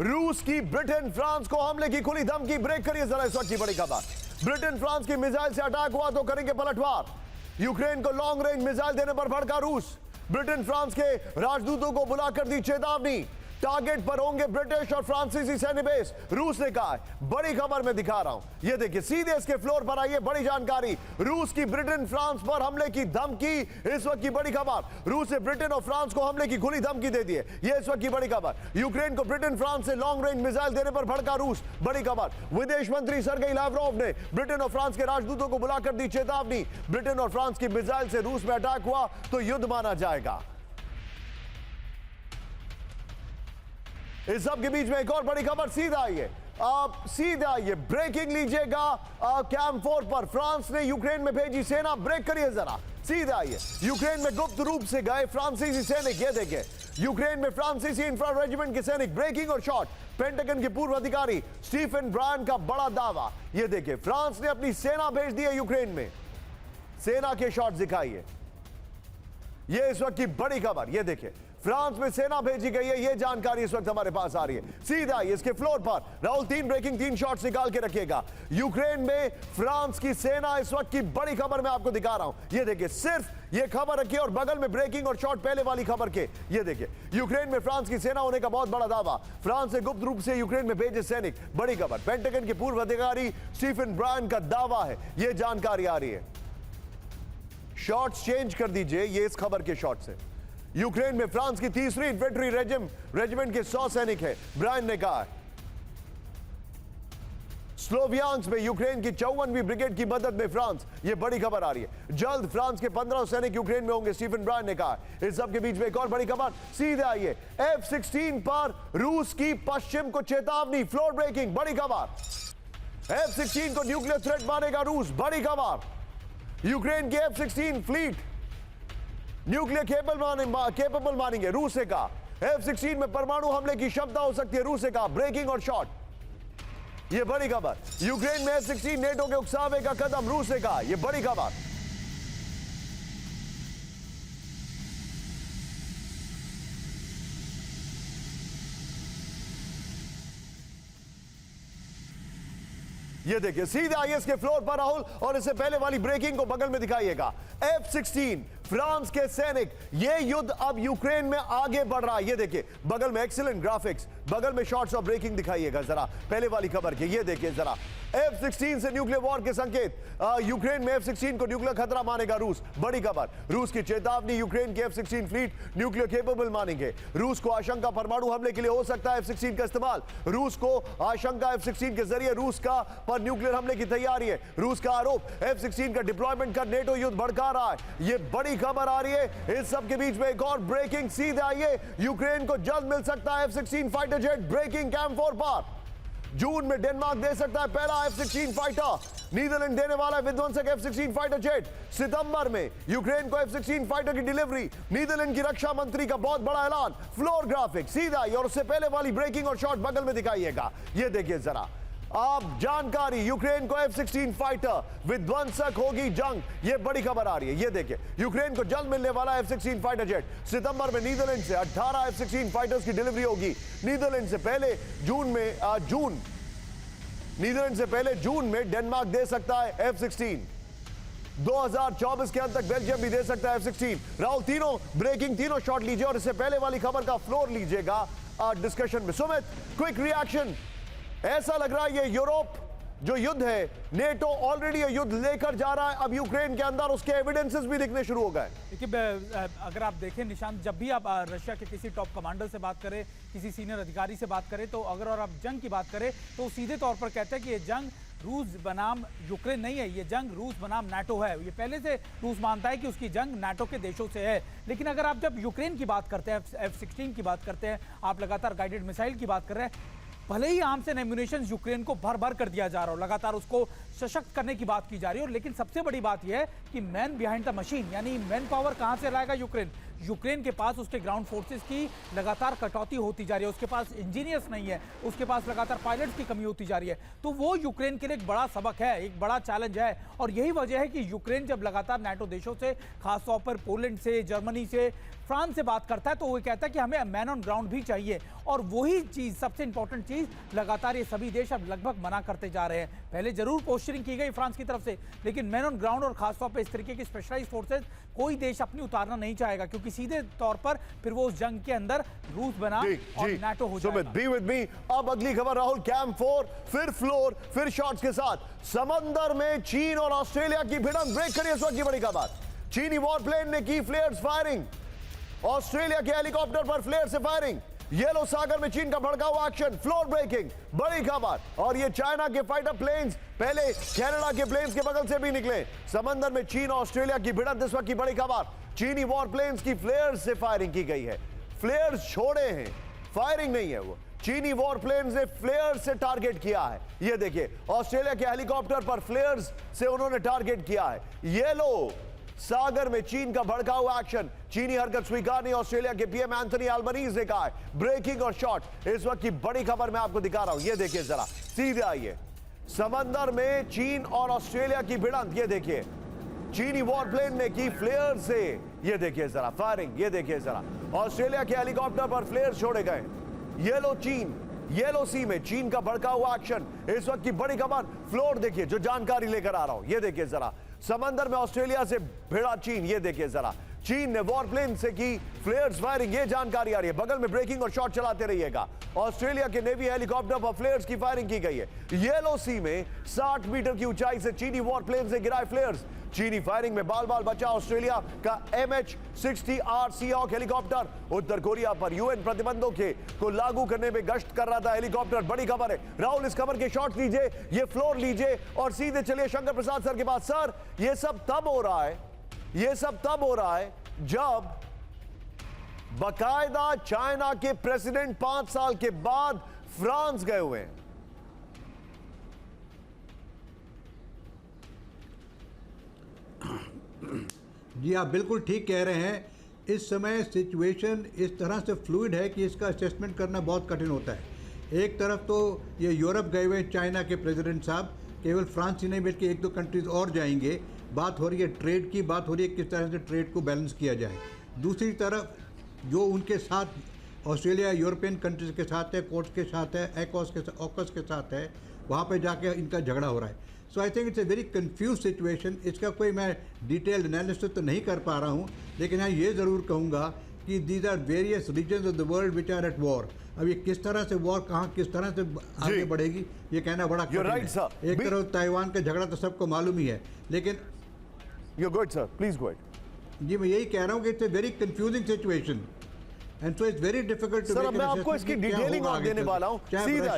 रूस की Britain France को हमले की खुली धमकी। ब्रेक करिए जरा इस वक्त की बड़ी खबर। ब्रिटेन फ्रांस की मिसाइल से अटैक हुआ तो करेंगे पलटवार। यूक्रेन को लॉन्ग रेंज मिसाइल देने पर भड़का रूस। ब्रिटेन फ्रांस के राजदूतों को बुलाकर दी चेतावनी। टारगेट पर होंगे ब्रिटिश और फ्रांसीसी सैन्य बेस, रूस ने कहा है। बड़ी खबर मैं दिखा रहा हूं, ये देखिए सीधे इसके फ्लोर पर आई है बड़ी जानकारी। रूस की ब्रिटेन फ्रांस पर हमले की धमकी, इस वक्त की बड़ी खबर। रूस ने ब्रिटेन और फ्रांस को हमले की खुली धमकी दे दी है, ये इस वक्त की बड़ी खबर। यूक्रेन को ब्रिटेन फ्रांस से लॉन्ग रेंज मिसाइल देने पर भड़का रूस, बड़ी खबर। विदेश मंत्री सर्गेई लावरोव ने ब्रिटेन और फ्रांस के राजदूतों को बुलाकर दी चेतावनी। ब्रिटेन और फ्रांस की मिसाइल से रूस में अटैक हुआ तो युद्ध माना जाएगा। इस सब के बीच में एक और बड़ी खबर सीधा आई है। आप सीधा आइए, ब्रेकिंग लीजिएगा। कैंप 4 पर फ्रांस ने यूक्रेन में भेजी सेना। ब्रेक करिए जरा, सीधा आइए। यूक्रेन में गुप्त रूप से गए फ्रांसीसी सैनिक, ये देखिए यूक्रेन में फ्रांसीसी इंफ्रा रेजिमेंट के सैनिक। ब्रेकिंग और शॉट, पेंटागन के पूर्व अधिकारी स्टीफन ब्रायन का बड़ा दावा। ये देखिए फ्रांस ने अपनी सेना भेज दी है यूक्रेन में। सेना के शॉट दिखाइए, ये इस वक्त की बड़ी खबर। ये देखिए फ्रांस में सेना भेजी गई है, ये जानकारी इस वक्त हमारे पास आ रही है। सीधा इसके फ्लोर पर राहुल 3 ब्रेकिंग 3 शॉट्स निकाल के रखिएगा। यूक्रेन में फ्रांस की सेना, इस वक्त की बड़ी खबर मैं आपको दिखा रहा हूं। ये देखिए सिर्फ ये खबर रखिए और बगल में ब्रेकिंग और शॉट पहले वाली खबर के। ये देखिए यूक्रेन में फ्रांस की सेना होने का बहुत बड़ा दावा। फ्रांस ने गुप्त रूप से यूक्रेन में भेजे सैनिक, बड़ी खबर। पेंटागन के पूर्व अधिकारी स्टीफन ब्रायन का दावा है, ये जानकारी आ रही है। शॉट्स चेंज कर दीजिए, ये इस खबर के शॉट से। यूक्रेन में फ्रांस की 3री इन्फेंट्री रेजिमेंट के 100 सैनिक हैं, ब्रायन ने कहा है। स्लोवियांस्क में यूक्रेन की 54वीं ब्रिगेड की मदद में फ्रांस, ये बड़ी खबर आ रही है। जल्द फ्रांस के 15 सैनिक यूक्रेन में होंगे, स्टीफन ब्रायन ने कहा। इस सब के बीच में एक और बड़ी खबर, सीधे आइए। F-16 पर रूस की पश्चिम को चेतावनी, फ्लोर ब्रेकिंग, बड़ी खबर। F-16 को न्यूक्लियर थ्रेट मानेगा रूस, बड़ी खबर। यूक्रेन की F-16 फ्लीट न्यूक्लियर केपेबल मानेंगे, रूस ने कहा। F-16 में परमाणु हमले की क्षमता हो सकती है, रूस ने कहा। ब्रेकिंग और शॉट, यह बड़ी खबर। यूक्रेन में F-16 नेटो के उकसावे का कदम, रूस ने कहा। यह बड़ी खबर। ये देखिए सीधे आईएस के फ्लोर पर राहुल, और इससे पहले वाली ब्रेकिंग को बगल में दिखाइएगा। F-16 फ्रांस के सैनिक, ये युद्ध अब यूक्रेन में आगे बढ़ रहा है। ये देखिए बगल में एक्सीलेंट ग्राफिक्स, बगल में शॉट्स और ब्रेकिंग दिखाइएगा जरा पहले वाली खबर के। ये देखिए जरा F-16 से न्यूक्लियर वॉर के संकेत। यूक्रेन में F-16 को न्यूक्लियर खतरा मानेगा रूस, बड़ी खबर। रूस की चेतावनी, यूक्रेन की F-16 फ्लीट न्यूक्लियर केपेबल मानेंगे। रूस को आशंका परमाणु हमले के लिए हो सकता है F-16 का इस्तेमाल। रूस को आशंका F-16 के जरिए रूस का पर न्यूक्लियर हमले की तैयारी है। रूस का आरोप F-16 का डिप्लॉयमेंट कर नेटो युद्ध भड़का रहा है, ये बड़ी खबर आ रही है। इस सब के बीच में एक और ब्रेकिंग, सीधे आइए। यूक्रेन को जल्द मिल सकता है F-16 fighter jet, breaking camp 4 पर। जून में डेनमार्क दे सकता है पहला F-16 फाइटर। नीदरलैंड देने वाला है विध्वंसक F-16 फाइटर जेट। सितंबर में यूक्रेन को F-16 फाइटर की डिलीवरी, नीदरलैंड की रक्षा मंत्री का बहुत बड़ा ऐलान। फ्लोर ग्राफिक सीधा, और उससे पहले वाली ब्रेकिंग और शॉट बगल में दिखाइएगा। ये देखिए जरा आप जानकारी, यूक्रेन को F-16 फाइटर, विध्वंसक होगी जंग, ये बड़ी खबर आ रही है। ये देखिए यूक्रेन को जल्द मिलने वाला F-16 फाइटर जेट। सितंबर में नीदरलैंड से 18 F-16 फाइटर्स की डिलीवरी होगी। नीदरलैंड से पहले जून में डेनमार्क दे सकता है F-16। 2024 के अंत तक बेल्जियम भी दे सकता है F-16। राहुल तीनों ब्रेकिंग, तीनों शॉट लीजिए और इससे पहले वाली खबर का फ्लोर लीजिएगा डिस्कशन में। Sumit, quick reaction. ऐसा लग रहा है ये यूरोप जो युद्ध है, नेटो ऑलरेडी ये युद्ध लेकर जा रहा है अब यूक्रेन के अंदर, उसके एविडेंसेस भी दिखने शुरू हो गए। देखिए अगर आप देखें निशांत, जब भी आप रशिया के किसी टॉप कमांडर से बात करें, किसी सीनियर अधिकारी से बात करें, तो अगर और आप जंग की बात करें तो सीधे तौर पर कहते हैं कि ये जंग रूस बनाम यूक्रेन नहीं है, ये जंग रूस बनाम नाटो है। ये पहले से रूस मानता है कि उसकी जंग नाटो के देशों से है। लेकिन अगर आप जब यूक्रेन की बात करते हैं, F-16 की बात करते हैं, आप लगातार गाइडेड मिसाइल की बात कर रहे हैं, भले ही आर्म्स एंड एम्यूनेशन यूक्रेन को भर भर कर दिया जा रहा हो, लगातार उसको सशक्त करने की बात की जा रही है, लेकिन सबसे बड़ी बात यह है कि मैन बिहाइंड द मशीन, यानी मैन पावर कहां से लाएगा यूक्रेन। यूक्रेन के पास उसके ग्राउंड फोर्सेस की लगातार कटौती होती जा रही है, उसके पास इंजीनियर्स नहीं है, उसके पास लगातार पायलट्स की कमी होती जा रही है। तो वो यूक्रेन के लिए एक बड़ा सबक है, एक बड़ा चैलेंज है। और यही वजह है कि यूक्रेन जब लगातार नाटो देशों से, खासतौर पर पोलैंड से, जर्मनी से, फ्रांस से बात करता है, तो वो कहता है कि हमें मैन ऑन ग्राउंड भी चाहिए। और वही चीज, सबसे इंपॉर्टेंट चीज, लगातार ये सभी देश अब लगभग मना करते जा रहे हैं। पहले जरूर पोस्टरिंग की गई फ्रांस की तरफ से, लेकिन मैन ऑन ग्राउंड और खासतौर पर इस तरीके की स्पेशलाइज्ड फोर्सेस कोई देश अपनी उतारना नहीं चाहेगा, क्योंकि सीधे तौर पर फिर वो उस जंग के अंदर रूस बनाम और नाटो हो जाएगा। Be with me. अब अगली खबर राहुल, कैंप 4 फिर फ्लोर फिर शॉट्स के साथ समंदर में चीन और ऑस्ट्रेलिया की भिड़ंत। ब्रेक करिए इस वक्त की बड़ी खबर। चीनी वॉरप्लेन ने की फ्लेयर्स फायरिंग, ऑस्ट्रेलिया के हेलीकॉप्टर पर फ्लेयर से फायरिंग। येलो सागर में चीन का भड़का हुआ एक्शन, फ्लोर ब्रेकिंग, बड़ी खबर। और ये चाइना के फाइटर प्लेन्स पहले कनाडा के प्लेन्स के बगल से भी निकले। समंदर में चीन और ऑस्ट्रेलिया की भिड़ंत इस वक्त की बड़ी खबर। चीनी वॉर प्लेन्स की फ्लेयर्स से फायरिंग की गई है। फ्लेयर्स छोड़े हैं, फायरिंग नहीं है। वो चीनी वॉर प्लेन्स ने फ्लेयर्स से टारगेट किया है। ये देखिए, ऑस्ट्रेलिया के हेलीकॉप्टर पर फ्लेयर्स से उन्होंने टारगेट किया है। येलो सागर में चीन का भड़का हुआ एक्शन, चीनी हरकत स्वीकार नहीं। ऑस्ट्रेलिया के पीएम एंथनी अल्बनीज ने कहा है ब्रेकिंग और शॉट। इस वक्त की बड़ी खबर मैं आपको दिखा रहा हूं, ये देखिए जरा, सीधे आइए। समंदर में चीन और ऑस्ट्रेलिया की भिड़ंत, ये देखिए, चीनी वॉरप्लेन ने की फ्लेयर से, ये देखिए जरा फायरिंग, ये देखिए जरा, ऑस्ट्रेलिया के हेलीकॉप्टर पर फ्लेयर छोड़े गए। येलो सी में चीन का भड़का हुआ एक्शन, इस वक्त की बड़ी खबर। फ्लोर देखिए, जो जानकारी लेकर आ रहा हूं, ये देखिए जरा, समंदर में ऑस्ट्रेलिया से भिड़ा चीन, ये देखिए जरा, चीन ने वॉरप्लेन से की फ्लेयर्स फायरिंग, ये जानकारी आ रही है। बगल में ब्रेकिंग और शॉट चलाते रहिएगा। ऑस्ट्रेलिया के नेवी हेलीकॉप्टर पर फ्लेयर्स की फायरिंग की गई है। येलो सी में 60 मीटर की ऊंचाई से चीनी वॉरप्लेन से गिराए फ्लेयर्स। चीनी फायरिंग में बाल बाल बचा ऑस्ट्रेलिया का MH-60R सीहॉक हेलीकॉप्टर। उत्तर कोरिया पर यूएन प्रतिबंधों को लागू करने में गश्त कर रहा था हेलीकॉप्टर। बड़ी खबर है राहुल, इस खबर के शॉट लीजिए, ये फ्लोर लीजिए और सीधे चलिए शंकर प्रसाद सर के पास। सर, ये सब तब हो रहा है, ये सब तब हो रहा है जब बकायदा चाइना के प्रेसिडेंट 5 साल के बाद फ्रांस गए हुए हैं। जी आप बिल्कुल ठीक कह रहे हैं। इस समय सिचुएशन इस तरह से फ्लूइड है कि इसका असेसमेंट करना बहुत कठिन होता है। एक तरफ तो ये यूरोप गए हुए चाइना के प्रेसिडेंट साहब, केवल फ्रांस ही नहीं बल्कि 1-2 कंट्रीज और जाएंगे। बात हो रही है ट्रेड की, बात हो रही है किस तरह से ट्रेड को बैलेंस किया जाए। दूसरी तरफ जो उनके साथ ऑस्ट्रेलिया यूरोपियन कंट्रीज के साथ है, कोर्ट्स के साथ है, ऑकस के साथ है, वहाँ पे जाके इनका झगड़ा हो रहा है। So I think it's a very confuse situation. इसका कोई मैं डिटेल्ड एनालिसिस तो नहीं कर पा रहा हूँ, लेकिन हाँ ये ज़रूर कहूँगा कि these are various reasons of the world which are at war. अब ये किस तरह से वॉर कहाँ किस तरह से आगे बढ़ेगी ये कहना बड़ा कठिन है। एक तरफ ताइवान का झगड़ा तो सबको मालूम ही है, लेकिन You're good, sir. Please go ahead. जी मैं यही कह रहा हूँ कि it's a very confusing situation and so it's very difficult to. Sir, मैं आपको इसकी डिटेलिंग और देने वाला हूँ। सीधा